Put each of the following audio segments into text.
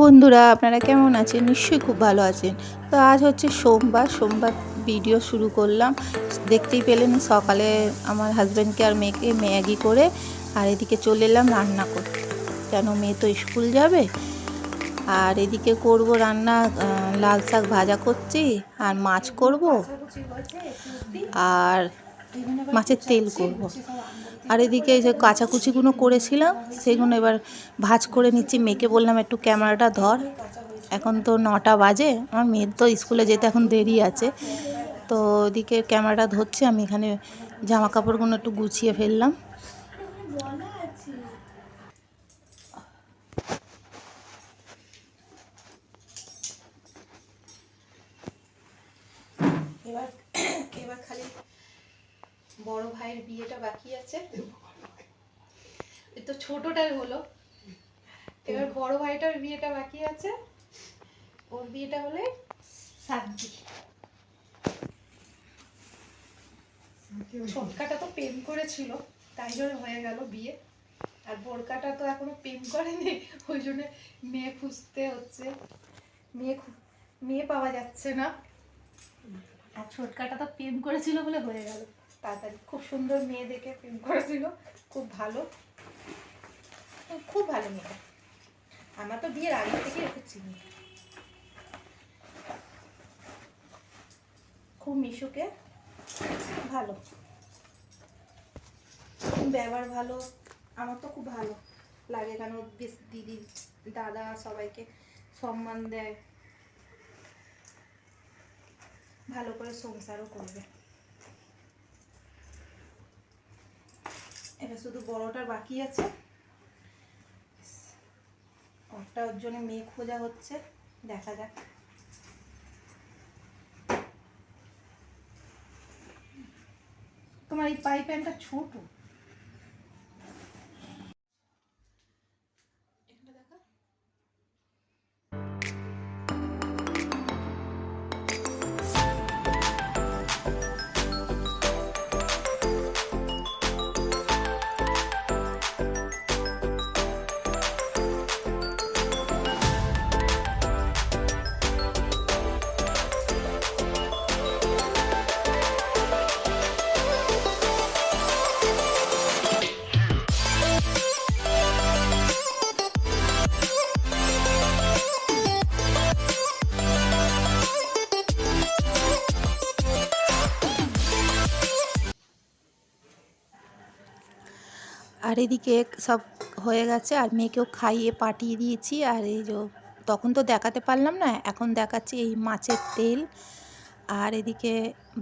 বন্ধুরা, আপনারা কেমন আছেন? নিশ্চয়ই খুব ভালো আছেন। তো আজ হচ্ছে সোমবার ভিডিও শুরু করলাম। দেখতেই পেলেন সকালে আমার হাজব্যান্ডকে আর মেয়েকে ম্যাগি করে আর এদিকে চলে এলাম রান্না করতে, কেন মেয়ে তো স্কুল যাবে। আর এদিকে করব রান্না, লাল শাক ভাজা করছি আর মাছ করব আর মাছের তেল করব। আর এদিকে যে কাঁচাকুচিগুলো করেছিলাম সেগুলো এবার ভাজ করে নিচ্ছি। মেয়েকে বললাম একটু ক্যামেরাটা ধর, এখন তো 9টা বাজে, আমার মেয়ের তো স্কুলে যেতে এখন দেরি আছে। তো ওদিকে ক্যামেরাটা ধরছে, আমি এখানে জামা কাপড়গুলো একটু গুছিয়ে ফেললাম। এবার খালি বড় ভাইয়ের বিয়েটা বাকি আছে, তো ছোটটার হলো, এবার বড় ভাইটার বিয়েটা বাকি আছে। ওর বিয়েটা হলে সাদ্দি। ছোটকাটা তো প্রেম করেছিল, তাই জন্য হয়ে গেল বিয়ে। আর বড়কাটা তো এখনো প্রেম করেনি, ওই জন্য মেয়ে খুঁজতে হচ্ছে, মেয়ে পাওয়া যাচ্ছে না। আর ছোটকাটা তো প্রেম করেছিল বলে হয়ে গেল তাড়াতাড়ি। খুব সুন্দর মেয়ে দেখে প্রেম করেছিল, খুব ভালো, খুব ভালো মেয়ে। আমার তো বিয়ের আগে থেকে রেখেছি, খুব মিশুকে, ভালো ব্যবহার ভালো, আমার তো খুব ভালো লাগে। কেন বেশ দিদি দাদা সবাইকে সম্মান দেয়, ভালো করে সংসারও করবে। এটা শুধু বড়টার বাকি আছে, ওটা ওর জন্য মেয়ে খোঁজা হচ্ছে, দেখা যাক। তোমার এই পাইপ প্যান্টটা ছোট, আর এদিকে সব হয়ে গেছে আর মেয়েকেও খাইয়ে পাঠিয়ে দিয়েছি। আর এই যে তখন তো দেখাতে পারলাম না, এখন দেখাচ্ছি এই মাছের তেল। আর এদিকে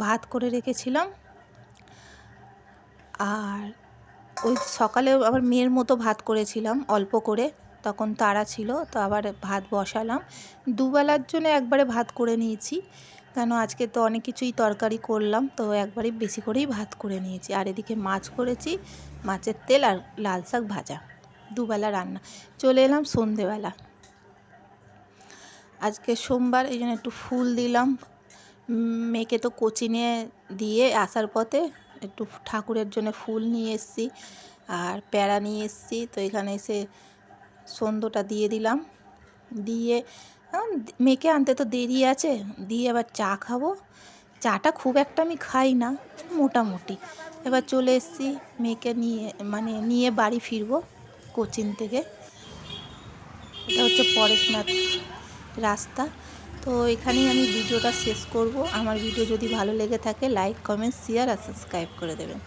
ভাত করে রেখেছিলাম, আর ওই সকালে আবার মেয়ের মতো ভাত করেছিলাম অল্প করে, তখন তাড়া ছিল, তো আবার ভাত বসালাম। দুবেলার জন্য একবারে ভাত করে নিয়েছি, কেন আজকে তো অনেক কিছুই তরকারি করলাম, তো একবারে বেশি করেই ভাত করে নিয়েছি। আর এদিকে মাছ করেছি, মাছের তেল আর লাল শাক ভাজা, দুবেলা রান্না। চলে এলাম সন্ধেবেলা, আজকে সোমবার, এই জন্য একটু ফুল দিলাম। মেয়েকে তো কোচিংয়ে দিয়ে আসার পথে একটু ঠাকুরের জন্য ফুল নিয়ে এসেছি আর প্যারা নিয়ে এসেছি। তো এখানে এসে সন্ধ্যটা দিয়ে দিলাম, দিয়ে মেয়েকে আনতে তো দেরি আছে, দিয়ে আবার চা খাবো। চাটা খুব একটা আমি খাই না, মোটামুটি। এবার চলে এসেছি মেয়েকে নিয়ে বাড়ি ফিরবো কোচিং থেকে। এটা হচ্ছে পরেশনাথ রাস্তা। তো এখানেই আমি ভিডিওটা শেষ করব। আমার ভিডিও যদি ভালো লেগে থাকে লাইক, কমেন্ট, শেয়ার আর সাবস্ক্রাইব করে দেবেন।